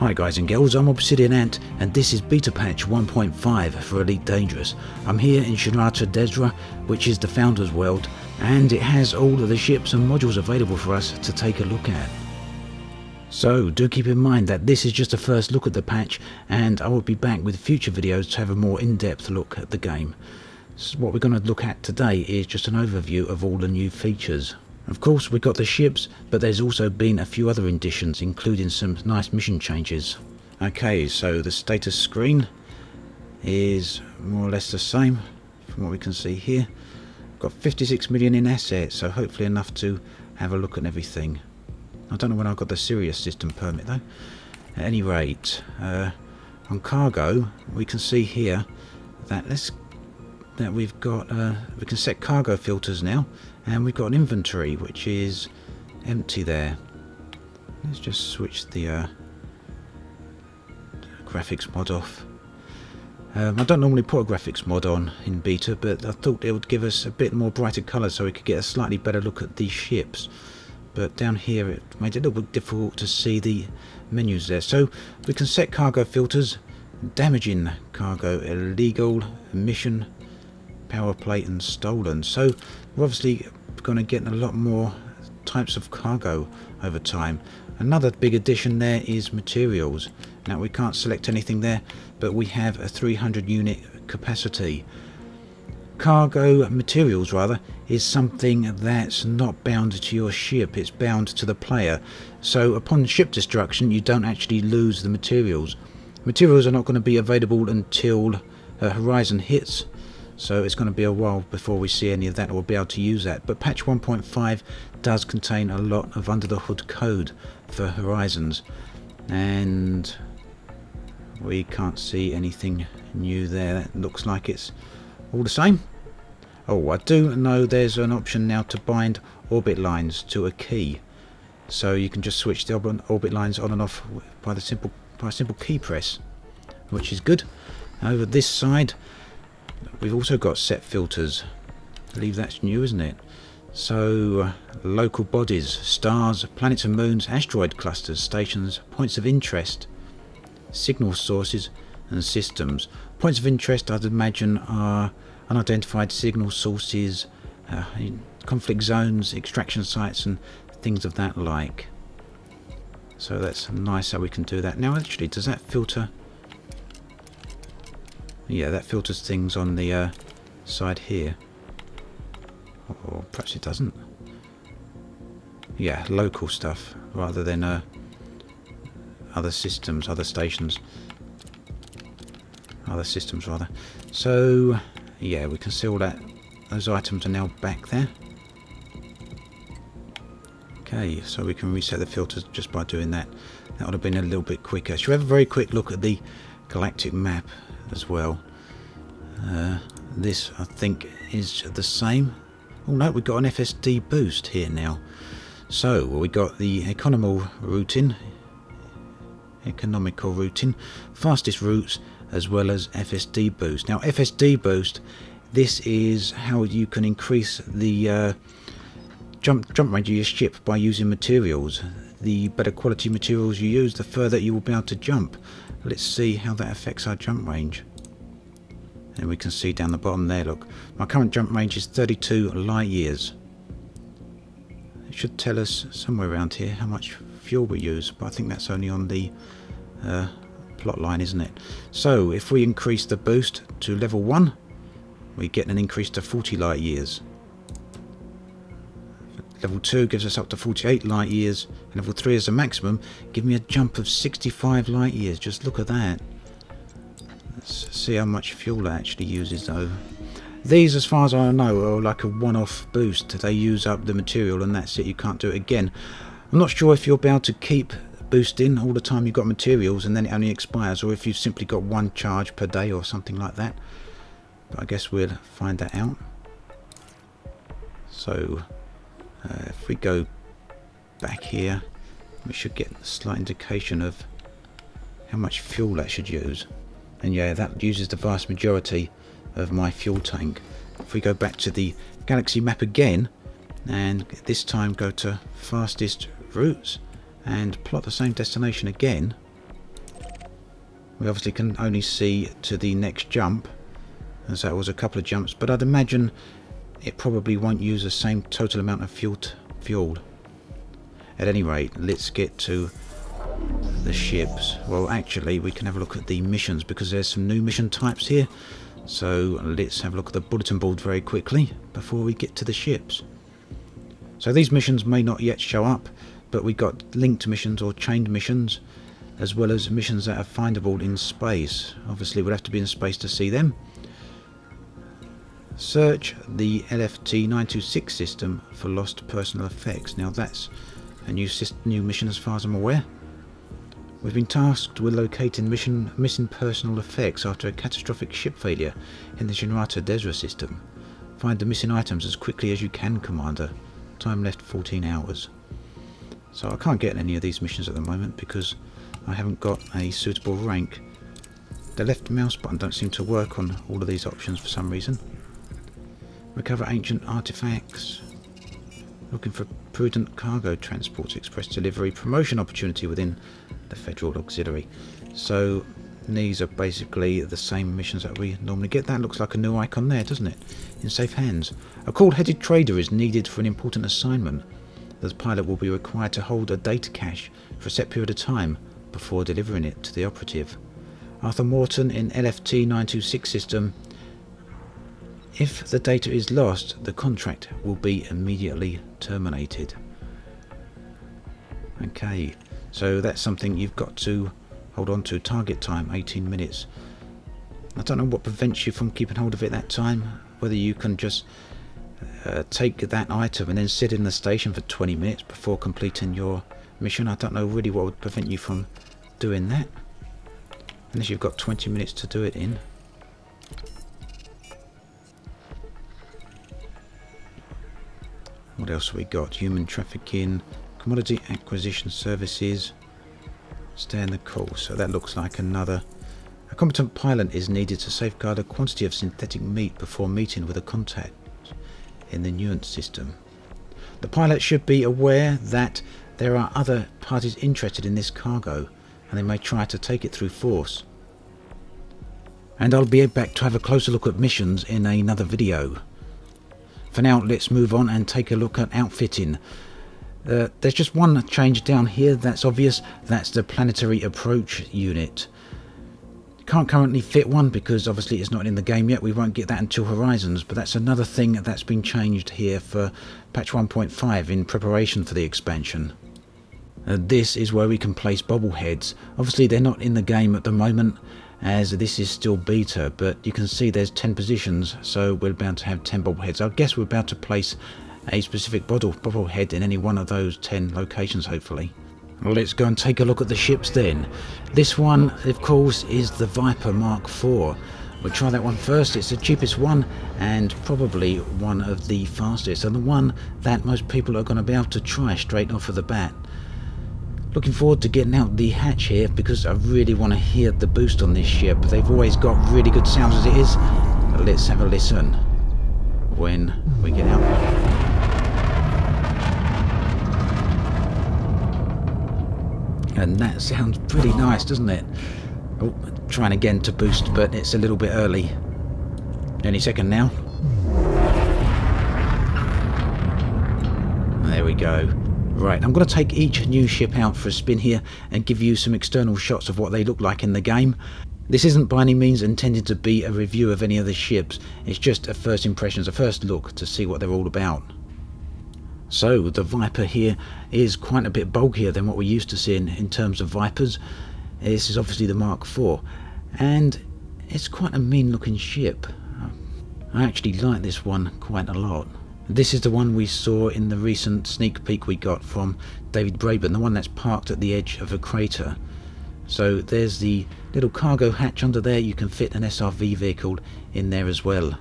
Hi guys and girls, I'm Obsidian Ant and this is beta patch 1.5 for Elite Dangerous. I'm here in Shinrata Desra, which is the Founders World, and it has all of the ships and modules available for us to take a look at. So do keep in mind that this is just a first look at the patch, and I will be back with future videos to have a more in-depth look at the game. So what we're going to look at today is just an overview of all the new features. Of course, we got the ships, but there's also been a few other additions, including some nice mission changes. Okay, so the status screen is more or less the same from what we can see here. Got 56 million in assets, so hopefully enough to have a look at everything. I don't know when I got the Sirius system permit though. At any rate, on cargo, we can see here that we've got we can set cargo filters now, and we've got an inventory which is empty there. Let's just switch the graphics mod off. I don't normally put a graphics mod on in beta, but I thought it would give us a bit more brighter colour so we could get a slightly better look at these ships. But down here it made it a little bit difficult to see the menus there. So we can set cargo filters: damaging cargo, illegal, emission, power plate and stolen. So we're obviously going to get a lot more types of cargo over time. Another big addition there is materials. Now we can't select anything there, but we have a 300 unit capacity. Cargo materials rather is something that's not bound to your ship, it's bound to the player. So upon ship destruction you don't actually lose the materials. Materials are not going to be available until Horizon hits, so it's going to be a while before we see any of that or we'll be able to use that. But patch 1.5 does contain a lot of under the hood code for Horizons, and we can't see anything new there. That looks like it's all the same. Oh, I do know there's an option now to bind orbit lines to a key, so you can just switch the orbit lines on and off by a simple key press, which is good. Over this side we've also got set filters. I believe that's new, isn't it? So local bodies, stars, planets and moons, asteroid clusters, stations, points of interest, signal sources and systems. Points of interest, I'd imagine, are unidentified signal sources, conflict zones, extraction sites and things of that like. So that's nice how we can do that. Now actually, does that filter? Yeah, that filters things on the side here. Or perhaps it doesn't. Yeah, local stuff rather than other systems, other stations. Other systems rather. So yeah, we can see all that. Those items are now back there. Okay, so we can reset the filters just by doing that. That would have been a little bit quicker. Should we have a very quick look at the galactic map as well? This I think is the same. Oh no, we've got an FSD boost here now. So we got the economical routing, fastest routes, as well as FSD boost. Now FSD boost, this is how you can increase the jump range of your ship by using materials. The better quality materials you use, the further you will be able to jump. Let's see how that affects our jump range. And we can see down the bottom there, look, my current jump range is 32 light years. It should tell us somewhere around here how much fuel we use, but I think that's only on the plot line, isn't it? So if we increase the boost to level 1, we get an increase to 40 light years. Level 2 gives us up to 48 light years, and level 3 is the maximum, give me a jump of 65 light years. Just look at that. Let's see how much fuel it actually uses though. These, as far as I know, are like a one-off boost. They use up the material and that's it, you can't do it again. I'm not sure if you'll be able to keep boosting all the time you've got materials and then it only expires, or if you've simply got one charge per day or something like that. But I guess we'll find that out. So if we go back here, we should get a slight indication of how much fuel that should use. And yeah, that uses the vast majority of my fuel tank. If we go back to the galaxy map again, and this time go to fastest routes and plot the same destination again, We obviously can only see to the next jump, as that was a couple of jumps, but I'd imagine it probably won't use the same total amount of fuel. At any rate, let's get to the ships. Well, actually, we can have a look at the missions, because there's some new mission types here. So let's have a look at the bulletin board very quickly before we get to the ships. So these missions may not yet show up, but we got linked missions or chained missions, as well as missions that are findable in space. Obviously we'll have to be in space to see them. Search the LFT-926 system for lost personal effects. Now that's a new mission as far as I'm aware. We've been tasked with locating missing personal effects after a catastrophic ship failure in the Generator Desra system. Find the missing items as quickly as you can, Commander. Time left 14 hours. So I can't get any of these missions at the moment because I haven't got a suitable rank. The left mouse button don't seem to work on all of these options for some reason. Recover ancient artifacts. Looking for prudent cargo transports, express delivery, promotion opportunity within the Federal Auxiliary. So these are basically the same missions that we normally get. That looks like a new icon there, doesn't it? In safe hands. A cold-headed trader is needed for an important assignment. The pilot will be required to hold a data cache for a set period of time before delivering it to the operative. Arthur Morton in LFT-926 system. If the data is lost, the contract will be immediately terminated. Okay, so that's something you've got to hold on to. Target time 18 minutes. I don't know what prevents you from keeping hold of it that time, whether you can just take that item and then sit in the station for 20 minutes before completing your mission. I don't know really what would prevent you from doing that, unless you've got 20 minutes to do it in. What else have we got? Human trafficking, commodity acquisition services, stay in the course. So that looks like another. A competent pilot is needed to safeguard a quantity of synthetic meat before meeting with a contact in the nuance system. The pilot should be aware that there are other parties interested in this cargo, and they may try to take it through force. And I'll be back to have a closer look at missions in another video. For now, let's move on and take a look at outfitting. There's just one change down here that's obvious. That's the planetary approach unit. Can't currently fit one because obviously it's not in the game yet. We won't get that until Horizons, but that's another thing that's been changed here for patch 1.5 in preparation for the expansion. This is where we can place bobbleheads. Obviously they're not in the game at the moment, as this is still beta, but you can see there's 10 positions, so we're bound to have 10 bobbleheads. I guess we're about to place a specific bobblehead in any one of those 10 locations, hopefully. Well, let's go and take a look at the ships then. This one, of course, is the Viper Mark IV. We'll try that one first. It's the cheapest one and probably one of the fastest, and the one that most people are going to be able to try straight off of the bat. Looking forward to getting out the hatch here because I really want to hear the boost on this ship. They've always got really good sounds as it is. But let's have a listen when we get out. And that sounds pretty nice, doesn't it? Oh, trying again to boost, but it's a little bit early. Any second now. There we go. Right, I'm going to take each new ship out for a spin here and give you some external shots of what they look like in the game. This isn't by any means intended to be a review of any of the ships. It's just a first impressions, a first look to see what they're all about. So the Viper here is quite a bit bulkier than what we're used to seeing in terms of Vipers. This is obviously the Mark IV, and it's quite a mean looking ship. I actually like this one quite a lot. This is the one we saw in the recent sneak peek we got from David Braben, the one that's parked at the edge of a crater. So there's the little cargo hatch under there. You can fit an SRV vehicle in there as well.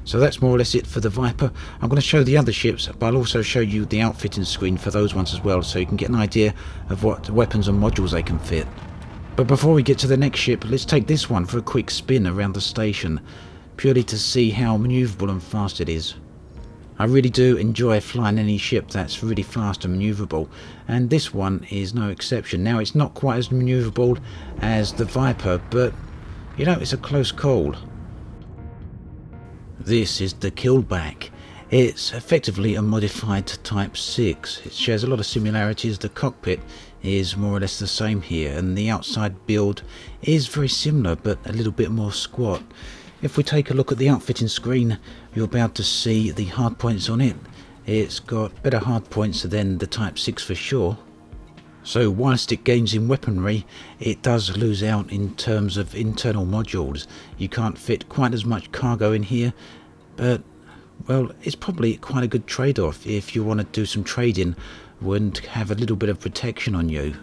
So that's more or less it for the Viper. I'm going to show the other ships, but I'll also show you the outfitting screen for those ones as well, so you can get an idea of what weapons and modules they can fit. But before we get to the next ship, let's take this one for a quick spin around the station, purely to see how manoeuvrable and fast it is. I really do enjoy flying any ship that's really fast and manoeuvrable, and this one is no exception. Now, it's not quite as manoeuvrable as the Viper, but you know, it's a close call. This is the Keelback. It's effectively a modified Type 6. It shares a lot of similarities. The cockpit is more or less the same here, and the outside build is very similar but a little bit more squat. If we take a look at the outfitting screen, you'll be able to see the hardpoints on it. It's got better hardpoints than the Type 6 for sure. So whilst it gains in weaponry, it does lose out in terms of internal modules. You can't fit quite as much cargo in here, but well, it's probably quite a good trade-off if you want to do some trading and have a little bit of protection on you.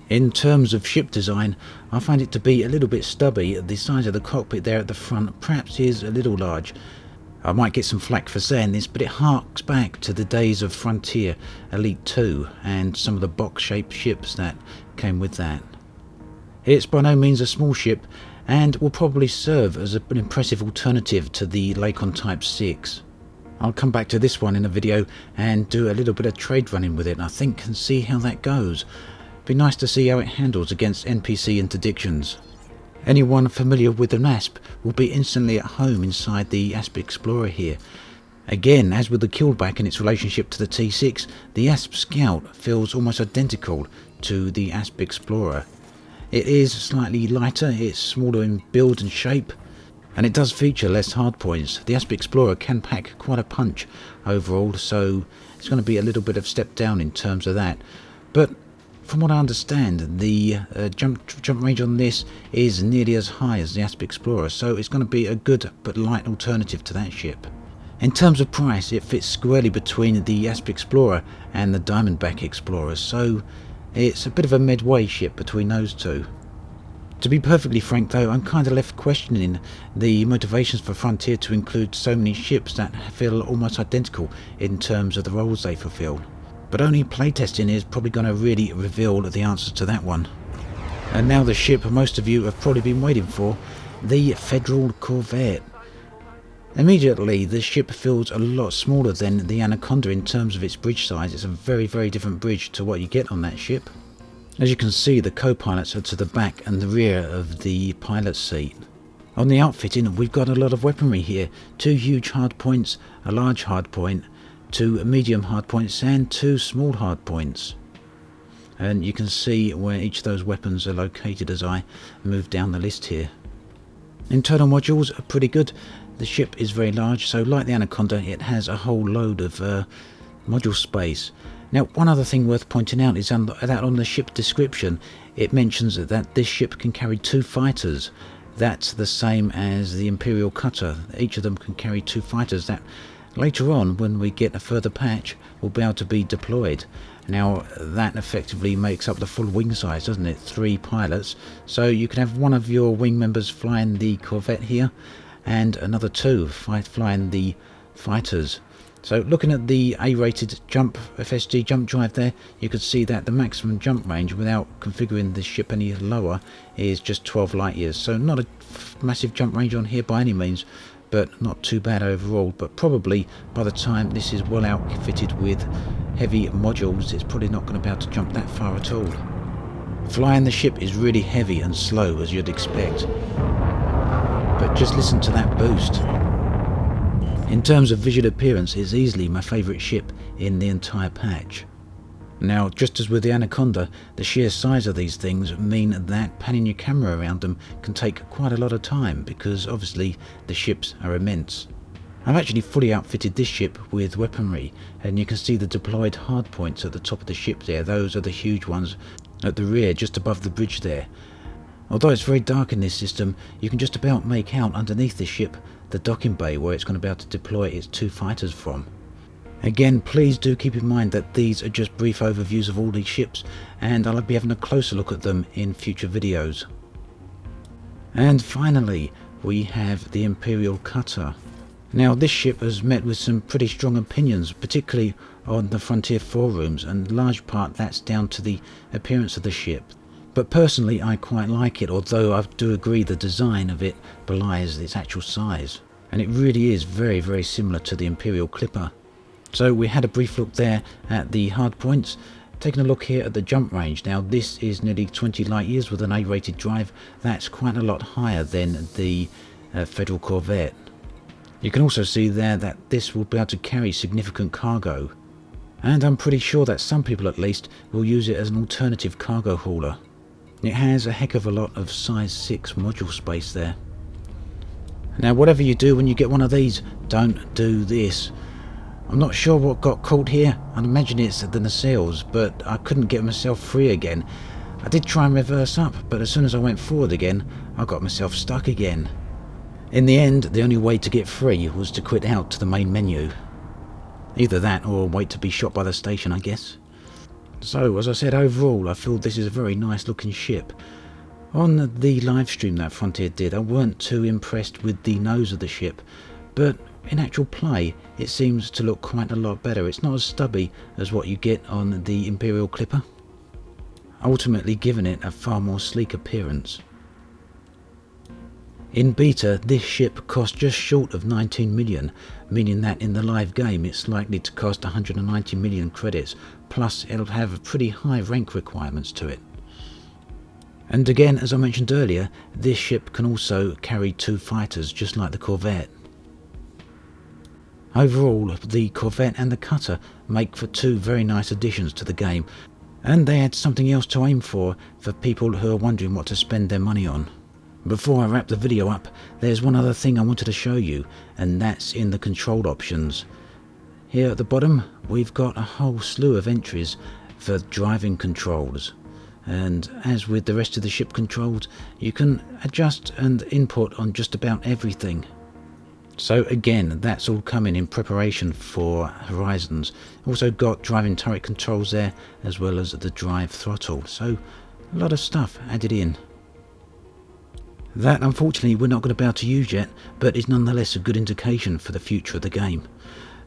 In terms of ship design, I find it to be a little bit stubby. The size of the cockpit there at the front perhaps is a little large. I might get some flack for saying this, but it harks back to the days of Frontier Elite 2 and some of the box-shaped ships that came with that. It's by no means a small ship, and will probably serve as an impressive alternative to the Lakon Type 6. I'll come back to this one in a video and do a little bit of trade running with it, I think, and see how that goes. Be nice to see how it handles against NPC interdictions. Anyone familiar with an Asp will be instantly at home inside the Asp Explorer here. Again, as with the Keelback and its relationship to the T6, the Asp Scout feels almost identical to the Asp Explorer. It is slightly lighter, it's smaller in build and shape, and it does feature less hardpoints. The Asp Explorer can pack quite a punch overall, so it's going to be a little bit of step down in terms of that. But from what I understand, the jump range on this is nearly as high as the Asp Explorer, so it's going to be a good but light alternative to that ship. In terms of price, it fits squarely between the Asp Explorer and the Diamondback Explorer, so it's a bit of a midway ship between those two. To be perfectly frank though, I'm kind of left questioning the motivations for Frontier to include so many ships that feel almost identical in terms of the roles they fulfill. But only playtesting is probably going to really reveal the answer to that one. And now the ship most of you have probably been waiting for, the Federal Corvette. Immediately the ship feels a lot smaller than the Anaconda in terms of its bridge size. It's a very, very different bridge to what you get on that ship. As you can see, the co-pilots are to the back and the rear of the pilot's seat. On the outfitting, we've got a lot of weaponry here. 2 huge hardpoints, a large hardpoint, 2 medium hardpoints and 2 small hardpoints. And you can see where each of those weapons are located as I move down the list here. Internal modules are pretty good. The ship is very large, so like the Anaconda, it has a whole load of module space. Now, one other thing worth pointing out is that on the ship description, it mentions that this ship can carry 2 fighters. That's the same as the Imperial Cutter. Each of them can carry 2 fighters that later on, when we get a further patch, will be able to be deployed. Now, that effectively makes up the full wing size, doesn't it? 3 pilots. So you can have one of your wing members flying the Corvette here, and another 2 flying the fighters. So looking at the A-rated FSD jump drive there, you can see that the maximum jump range without configuring the ship any lower is just 12 light years. So not a massive jump range on here by any means, but not too bad overall. But probably by the time this is well outfitted with heavy modules, it's probably not going to be able to jump that far at all. Flying the ship is really heavy and slow, as you'd expect. But just listen to that boost. In terms of visual appearance, it's easily my favourite ship in the entire patch. Now, just as with the Anaconda, the sheer size of these things mean that panning your camera around them can take quite a lot of time, because obviously the ships are immense. I've actually fully outfitted this ship with weaponry, and you can see the deployed hardpoints at the top of the ship there. Those are the huge ones at the rear, just above the bridge there. Although it's very dark in this system, you can just about make out underneath the ship the docking bay where it's going to be able to deploy its 2 fighters from. Again, please do keep in mind that these are just brief overviews of all these ships, and I'll be having a closer look at them in future videos. And finally, we have the Imperial Cutter. Now, this ship has met with some pretty strong opinions, particularly on the Frontier forums, and in large part that's down to the appearance of the ship. But personally, I quite like it, although I do agree the design of it belies its actual size. and it really is very, very similar to the Imperial Clipper. So we had a brief look there at the hard points. Taking a look here at the jump range. Now this is nearly 20 light years with an A-rated drive. That's quite a lot higher than the Federal Corvette. You can also see there that this will be able to carry significant cargo. And I'm pretty sure that some people at least will use it as an alternative cargo hauler. It has a heck of a lot of size 6 module space there. Now whatever you do when you get one of these, don't do this. I'm not sure what got caught here. I'd imagine it's the nacelles, but I couldn't get myself free again. I did try and reverse up, but as soon as I went forward again, I got myself stuck again. In the end, the only way to get free was to quit out to the main menu. Either that or wait to be shot by the station, I guess. So, as I said, overall, I feel this is a very nice looking ship. On the live stream that Frontier did, I weren't too impressed with the nose of the ship, but in actual play, it seems to look quite a lot better. It's not as stubby as what you get on the Imperial Clipper, ultimately giving it a far more sleek appearance. In beta, this ship cost just short of 19 million, meaning that in the live game it's likely to cost 190 million credits, plus it'll have pretty high rank requirements to it. And again, as I mentioned earlier, this ship can also carry 2 fighters, just like the Corvette. Overall, the Corvette and the Cutter make for 2 very nice additions to the game, and they add something else to aim for people who are wondering what to spend their money on. Before I wrap the video up, there's one other thing I wanted to show you, and that's in the control options. Here at the bottom, we've got a whole slew of entries for driving controls, and as with the rest of the ship controls, you can adjust and input on just about everything. So again, that's all coming in preparation for Horizons. Also got driving turret controls there, as well as the drive throttle, so a lot of stuff added in. That unfortunately we're not going to be able to use yet, but is nonetheless a good indication for the future of the game.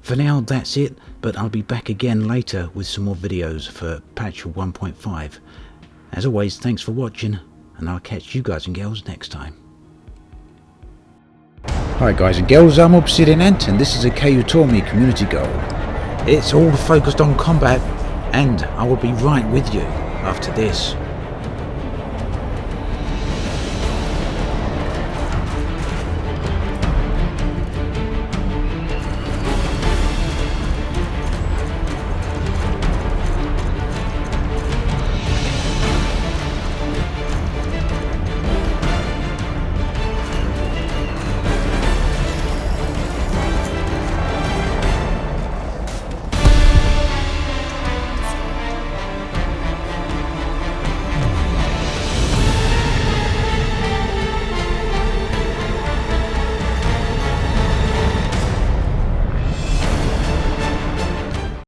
For now that's it, but I'll be back again later with some more videos for patch 1.5. As always, thanks for watching, and I'll catch you guys and girls next time. Hi guys and girls, I'm Obsidian Ant, and this is a KU Tormi community goal. It's all focused on combat, and I will be right with you after this.